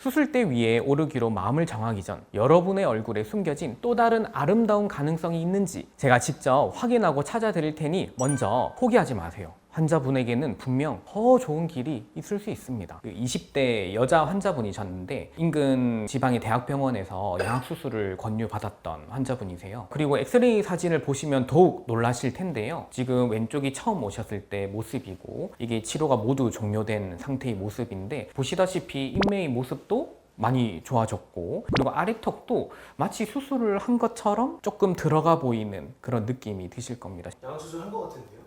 수술대 위에 오르기로 마음을 정하기 전 여러분의 얼굴에 숨겨진 또 다른 아름다운 가능성이 있는지 제가 직접 확인하고 찾아드릴 테니 먼저 포기하지 마세요. 환자분에게는 분명 더 좋은 길이 있을 수 있습니다. 20대 여자 환자분이셨는데 인근 지방의 대학병원에서 양악수술을 권유받았던 환자분이세요. 그리고 엑스레이 사진을 보시면 더욱 놀라실 텐데요. 지금 왼쪽이 처음 오셨을 때 모습이고 이게 치료가 모두 종료된 상태의 모습인데 보시다시피 인매의 모습도 많이 좋아졌고 그리고 아래턱도 마치 수술을 한 것처럼 조금 들어가 보이는 그런 느낌이 드실 겁니다. 양수술 한 것 같은데요?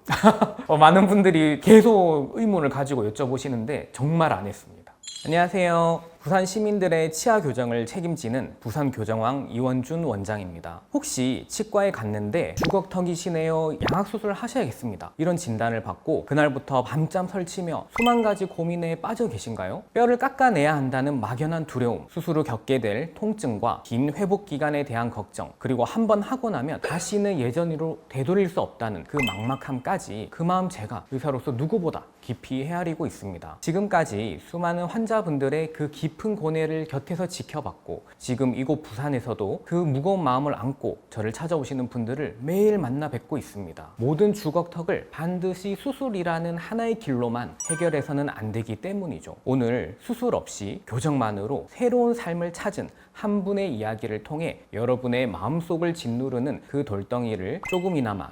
많은 분들이 계속 의문을 가지고 여쭤보시는데 정말 안 했습니다. 안녕하세요. 부산 시민들의 치아 교정을 책임지는 부산교정왕 이원준 원장입니다. 혹시 치과에 갔는데 주걱턱이시네요, 양악수술 하셔야겠습니다, 이런 진단을 받고 그날부터 밤잠 설치며 수만 가지 고민에 빠져 계신가요? 뼈를 깎아내야 한다는 막연한 두려움, 수술 후 겪게 될 통증과 긴 회복 기간에 대한 걱정, 그리고 한 번 하고 나면 다시는 예전으로 되돌릴 수 없다는 그 막막함까지 그 마음 제가 의사로서 누구보다 깊이 헤아리고 있습니다. 지금까지 수많은 환자분들의 그 깊은 고뇌를 곁에서 지켜봤고 지금 이곳 부산에서도 그 무거운 마음을 안고 저를 찾아오시는 분들을 매일 만나 뵙고 있습니다. 모든 주걱턱을 반드시 수술이라는 하나의 길로만 해결해서는 안 되기 때문이죠. 오늘 수술 없이 교정만으로 새로운 삶을 찾은 한 분의 이야기를 통해 여러분의 마음속을 짓누르는 그 돌덩이를 조금이나마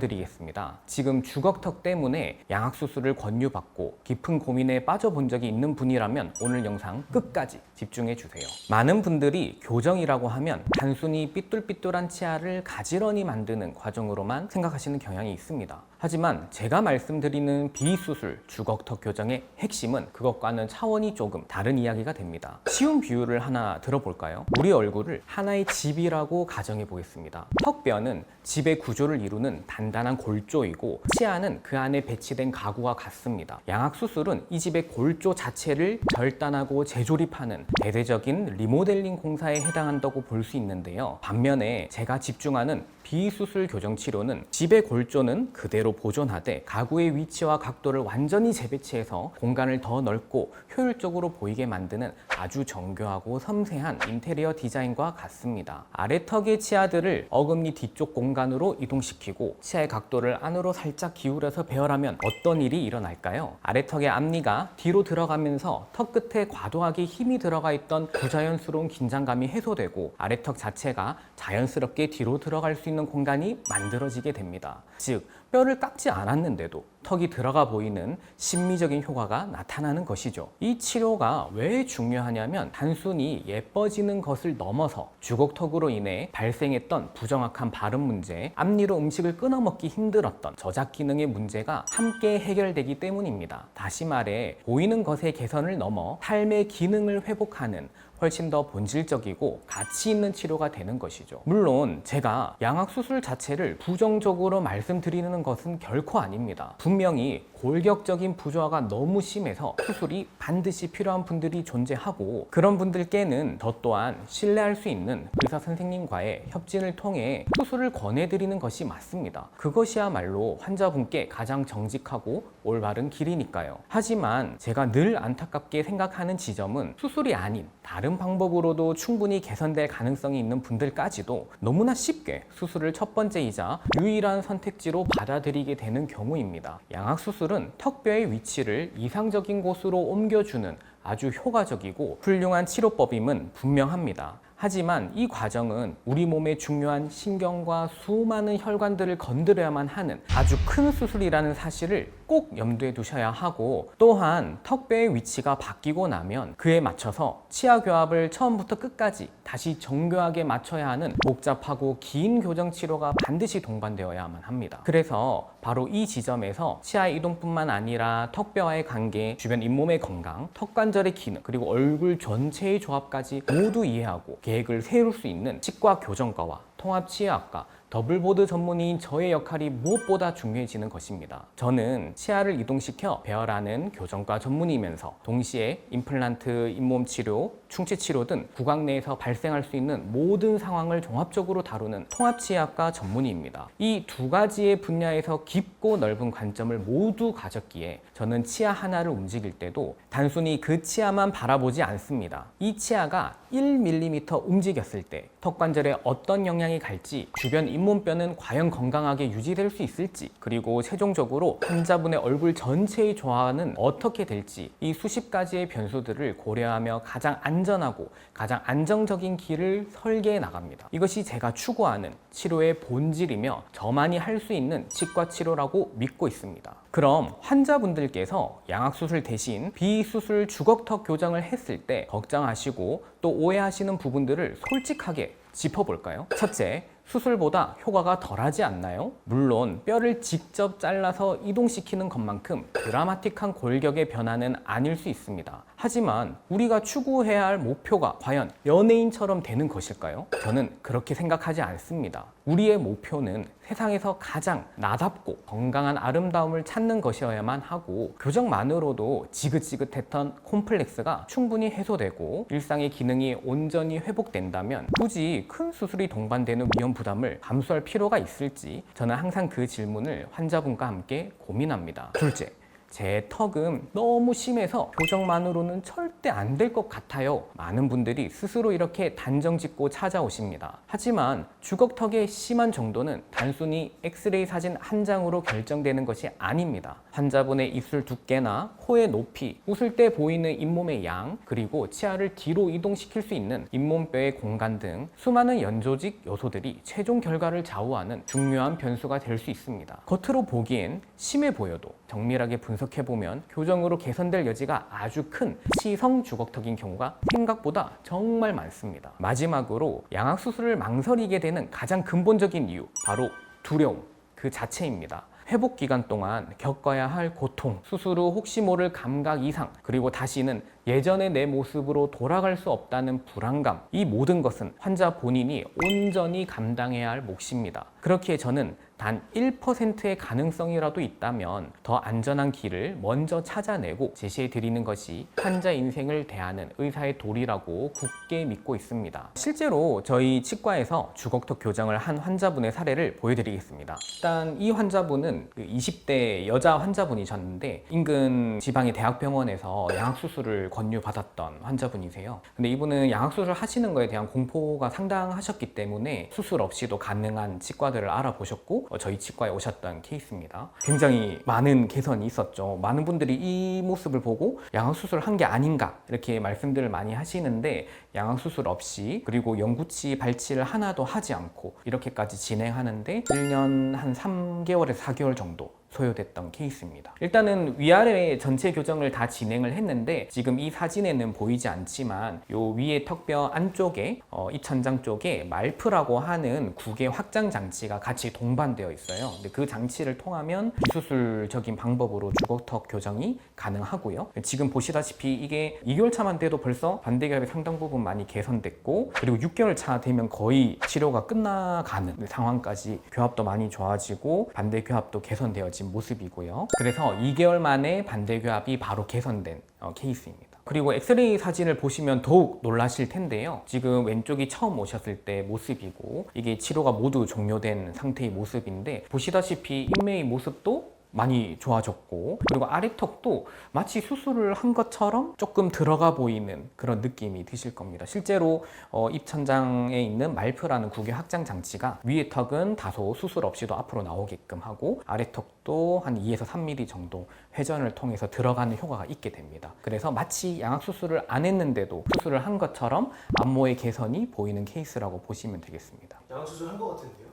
덜어드리겠습니다. 지금 주걱턱 때문에 양악수술을 권유받고 깊은 고민에 빠져본 적이 있는 분이라면 오늘 영상 끝까지 집중해 주세요. 많은 분들이 교정이라고 하면 단순히 삐뚤삐뚤한 치아를 가지런히 만드는 과정으로만 생각하시는 경향이 있습니다. 하지만 제가 말씀드리는 비수술 주걱턱 교정의 핵심은 그것과는 차원이 조금 다른 이야기가 됩니다. 쉬운 비유를 하나 들어볼까요? 우리 얼굴을 하나의 집이라고 가정해 보겠습니다. 턱뼈는 집의 구조를 이루는 단단한 골조이고 치아는 그 안에 배치된 가구와 같습니다. 양악수술은 이 집의 골조 자체를 절단하고 재조립하는 대대적인 리모델링 공사에 해당한다고 볼 수 있는데요. 반면에 제가 집중하는 비수술 교정 치료는 집의 골조는 그대로 보존하되 가구의 위치와 각도를 완전히 재배치해서 공간을 더 넓고 효율적으로 보이게 만드는 아주 정교하고 섬세한 인테리어 디자인과 같습니다. 아래턱의 치아들을 어금니 뒤쪽 공간으로 이동시키고 치아의 각도를 안으로 살짝 기울여서 배열하면 어떤 일이 일어날까요? 아래턱의 앞니가 뒤로 들어가면서 턱 끝에 과도하게 힘이 들어가 있던 부자연스러운 긴장감이 해소되고 아래턱 자체가 자연스럽게 뒤로 들어갈 수 있는 공간이 만들어지게 됩니다. 즉, 뼈를 깎지 않았는데도 턱이 들어가 보이는 심미적인 효과가 나타나는 것이죠. 이 치료가 왜 중요하냐면 단순히 예뻐지는 것을 넘어서 주걱턱으로 인해 발생했던 부정확한 발음 문제, 앞니로 음식을 끊어 먹기 힘들었던 저작 기능의 문제가 함께 해결되기 때문입니다. 다시 말해 보이는 것의 개선을 넘어 삶의 기능을 회복하는 훨씬 더 본질적이고 가치 있는 치료가 되는 것이죠. 물론 제가 양악수술 자체를 부정적으로 말씀드리는 것은 결코 아닙니다. 분명히 골격적인 부조화가 너무 심해서 수술이 반드시 필요한 분들이 존재하고 그런 분들께는 저 또한 신뢰할 수 있는 의사 선생님과의 협진을 통해 수술을 권해드리는 것이 맞습니다. 그것이야말로 환자분께 가장 정직하고 올바른 길이니까요. 하지만 제가 늘 안타깝게 생각하는 지점은 수술이 아닌 다른 방법으로도 충분히 개선될 가능성이 있는 분들까지도 너무나 쉽게 수술을 첫 번째이자 유일한 선택지로 받아들이게 되는 경우입니다. 양악수술은 턱뼈의 위치를 이상적인 곳으로 옮겨주는 아주 효과적이고 훌륭한 치료법임은 분명합니다. 하지만 이 과정은 우리 몸의 중요한 신경과 수많은 혈관들을 건드려야만 하는 아주 큰 수술이라는 사실을 꼭 염두에 두셔야 하고 또한 턱뼈의 위치가 바뀌고 나면 그에 맞춰서 치아 교합을 처음부터 끝까지 다시 정교하게 맞춰야 하는 복잡하고 긴 교정 치료가 반드시 동반되어야만 합니다. 그래서 바로 이 지점에서 치아 이동뿐만 아니라 턱뼈와의 관계, 주변 잇몸의 건강, 턱관절의 기능, 그리고 얼굴 전체의 조합까지 모두 이해하고 계획을 세울 수 있는 치과 교정과와 통합치의학과 더블보드 전문의인 저의 역할이 무엇보다 중요해지는 것입니다. 저는 치아를 이동시켜 배열하는 교정과 전문의이면서 동시에 임플란트, 잇몸 치료, 충치 치료 등 구강 내에서 발생할 수 있는 모든 상황을 종합적으로 다루는 통합치아과 전문의입니다. 이 두 가지의 분야에서 깊고 넓은 관점을 모두 가졌기에 저는 치아 하나를 움직일 때도 단순히 그 치아만 바라보지 않습니다. 이 치아가 1mm 움직였을 때 턱관절에 어떤 영향이 갈지, 주변 잇몸뼈는 과연 건강하게 유지될 수 있을지, 그리고 최종적으로 환자분의 얼굴 전체의 조화는 어떻게 될지, 이 수십 가지의 변수들을 고려하며 가장 안전하고 가장 안정적인 길을 설계해 나갑니다. 이것이 제가 추구하는 치료의 본질이며 저만이 할 수 있는 치과 치료라고 믿고 있습니다. 그럼 환자분들께서 양악수술 대신 비수술 주걱턱 교정을 했을 때 걱정하시고 또 오해하시는 부분들을 솔직하게 짚어볼까요? 첫째, 수술보다 효과가 덜하지 않나요? 물론 뼈를 직접 잘라서 이동시키는 것만큼 드라마틱한 골격의 변화는 아닐 수 있습니다. 하지만 우리가 추구해야 할 목표가 과연 연예인처럼 되는 것일까요? 저는 그렇게 생각하지 않습니다. 우리의 목표는 세상에서 가장 나답고 건강한 아름다움을 찾는 것이어야만 하고, 교정만으로도 지긋지긋했던 콤플렉스가 충분히 해소되고 일상의 기능이 온전히 회복된다면 굳이 큰 수술이 동반되는 위험 부담을 감수할 필요가 있을지, 저는 항상 그 질문을 환자분과 함께 고민합니다. 둘째, 제 턱은 너무 심해서 교정만으로는 절대 안 될 것 같아요. 많은 분들이 스스로 이렇게 단정 짓고 찾아오십니다. 하지만 주걱턱의 심한 정도는 단순히 엑스레이 사진 한 장으로 결정되는 것이 아닙니다. 환자분의 입술 두께나 코의 높이, 웃을 때 보이는 잇몸의 양, 그리고 치아를 뒤로 이동시킬 수 있는 잇몸뼈의 공간 등 수많은 연조직 요소들이 최종 결과를 좌우하는 중요한 변수가 될 수 있습니다. 겉으로 보기엔 심해 보여도 정밀하게 분석해보면 교정으로 개선될 여지가 아주 큰 시성 주걱턱인 경우가 생각보다 정말 많습니다. 마지막으로 양악수술을 망설이게 되는 가장 근본적인 이유, 바로 두려움 그 자체입니다. 회복 기간 동안 겪어야 할 고통, 수술 후 혹시 모를 감각 이상, 그리고 다시는 예전의 내 모습으로 돌아갈 수 없다는 불안감, 이 모든 것은 환자 본인이 온전히 감당해야 할 몫입니다. 그렇기에 저는 단 1%의 가능성이라도 있다면 더 안전한 길을 먼저 찾아내고 제시해 드리는 것이 환자 인생을 대하는 의사의 도리라고 굳게 믿고 있습니다. 실제로 저희 치과에서 주걱턱 교정을 한 환자분의 사례를 보여드리겠습니다. 일단 이 환자분은 20대 여자 환자분이셨는데 인근 지방의 대학병원에서 양악수술을 권유받았던 환자분이세요. 근데 이분은 양악수술 하시는 거에 대한 공포가 상당하셨기 때문에 수술 없이도 가능한 치과들을 알아보셨고 저희 치과에 오셨던 케이스입니다. 굉장히 많은 개선이 있었죠. 많은 분들이 이 모습을 보고 양악수술 한 게 아닌가 이렇게 말씀들을 많이 하시는데, 양악수술 없이 그리고 영구치 발치를 하나도 하지 않고 이렇게까지 진행하는데 1년 한 3개월에서 4개월 정도 소요됐던 케이스입니다. 일단은 위아래 전체 교정을 다 진행을 했는데 지금 이 사진에는 보이지 않지만 요 위에 턱뼈 안쪽에 입천장 쪽에 말프라고 하는 구개 확장 장치가 같이 동반되어 있어요. 근데 그 장치를 통하면 비수술적인 방법으로 주걱턱 교정이 가능하고요. 지금 보시다시피 이게 2개월 차만 돼도 벌써 반대교합이 상당 부분 많이 개선됐고, 그리고 6개월 차 되면 거의 치료가 끝나가는 상황까지 교합도 많이 좋아지고 반대교합도 개선되어진 모습이고요. 그래서 2개월 만에 반대교합이 바로 개선된 케이스입니다. 그리고 엑스레이 사진을 보시면 더욱 놀라실 텐데요. 지금 왼쪽이 처음 오셨을 때 모습이고 이게 치료가 모두 종료된 상태의 모습인데, 보시다시피 인매의 모습도 많이 좋아졌고, 그리고 아래턱도 마치 수술을 한 것처럼 조금 들어가 보이는 그런 느낌이 드실 겁니다. 실제로 입천장에 있는 말프라는 구개 확장 장치가 위의 턱은 다소 수술 없이도 앞으로 나오게끔 하고 아래턱도 한 2에서 3mm 정도 회전을 통해서 들어가는 효과가 있게 됩니다. 그래서 마치 양악수술을 안 했는데도 수술을 한 것처럼 안모의 개선이 보이는 케이스라고 보시면 되겠습니다. 양악수술 한 것 같은데요?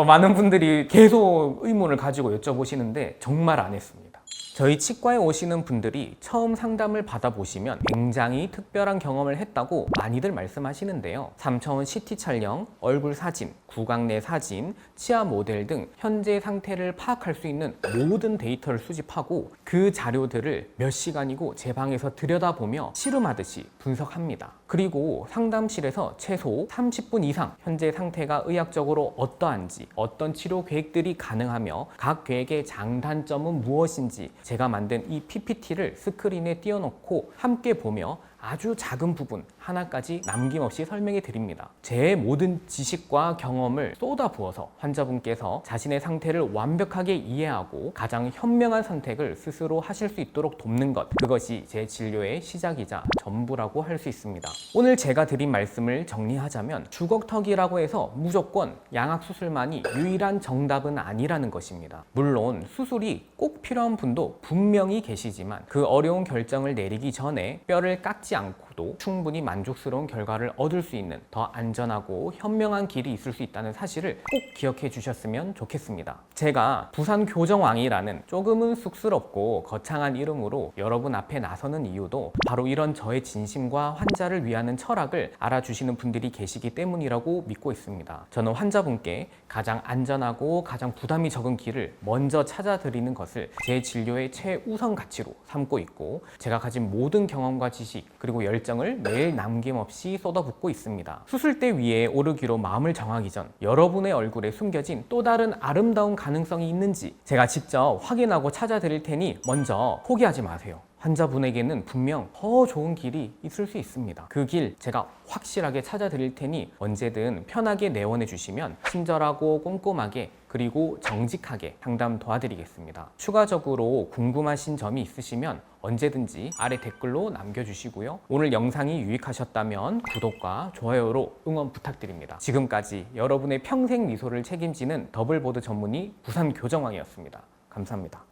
많은 분들이 계속 의문을 가지고 여쭤보시는데 정말 안 했습니다. 저희 치과에 오시는 분들이 처음 상담을 받아보시면 굉장히 특별한 경험을 했다고 많이들 말씀하시는데요. 3차원 CT 촬영, 얼굴 사진, 구강 내 사진, 치아 모델 등 현재 상태를 파악할 수 있는 모든 데이터를 수집하고 그 자료들을 몇 시간이고 제 방에서 들여다보며 씨름하듯이 분석합니다. 그리고 상담실에서 최소 30분 이상 현재 상태가 의학적으로 어떠한지, 어떤 치료 계획들이 가능하며 각 계획의 장단점은 무엇인지 제가 만든 이 PPT를 스크린에 띄워놓고 함께 보며 아주 작은 부분 하나까지 남김없이 설명해 드립니다. 제 모든 지식과 경험을 쏟아부어서 환자분께서 자신의 상태를 완벽하게 이해하고 가장 현명한 선택을 스스로 하실 수 있도록 돕는 것, 그것이 제 진료의 시작이자 전부라고 할 수 있습니다. 오늘 제가 드린 말씀을 정리하자면 주걱턱이라고 해서 무조건 양악수술만이 유일한 정답은 아니라는 것입니다. 물론 수술이 꼭 필요한 분도 분명히 계시지만 그 어려운 결정을 내리기 전에 뼈를 깎지 않고도 충분히 만족스러운 결과를 얻을 수 있는 더 안전하고 현명한 길이 있을 수 있다는 사실을 꼭 기억해 주셨으면 좋겠습니다. 제가 부산교정왕이라는 조금은 쑥스럽고 거창한 이름으로 여러분 앞에 나서는 이유도 바로 이런 저의 진심과 환자를 위하는 철학을 알아주시는 분들이 계시기 때문이라고 믿고 있습니다. 저는 환자분께 가장 안전하고 가장 부담이 적은 길을 먼저 찾아드리는 것을 제 진료의 최우선 가치로 삼고 있고, 제가 가진 모든 경험과 지식 그리고 열정을 매일 남김없이 쏟아붓고 있습니다. 수술대 위에 오르기로 마음을 정하기 전 여러분의 얼굴에 숨겨진 또 다른 아름다운 가능성이 있는지 제가 직접 확인하고 찾아드릴 테니 먼저 포기하지 마세요. 환자분에게는 분명 더 좋은 길이 있을 수 있습니다. 그 길 제가 확실하게 찾아드릴 테니 언제든 편하게 내원해 주시면 친절하고 꼼꼼하게 그리고 정직하게 상담 도와드리겠습니다. 추가적으로 궁금하신 점이 있으시면 언제든지 아래 댓글로 남겨주시고요. 오늘 영상이 유익하셨다면 구독과 좋아요로 응원 부탁드립니다. 지금까지 여러분의 평생 미소를 책임지는 더블보드 전문의 부산교정왕이었습니다. 감사합니다.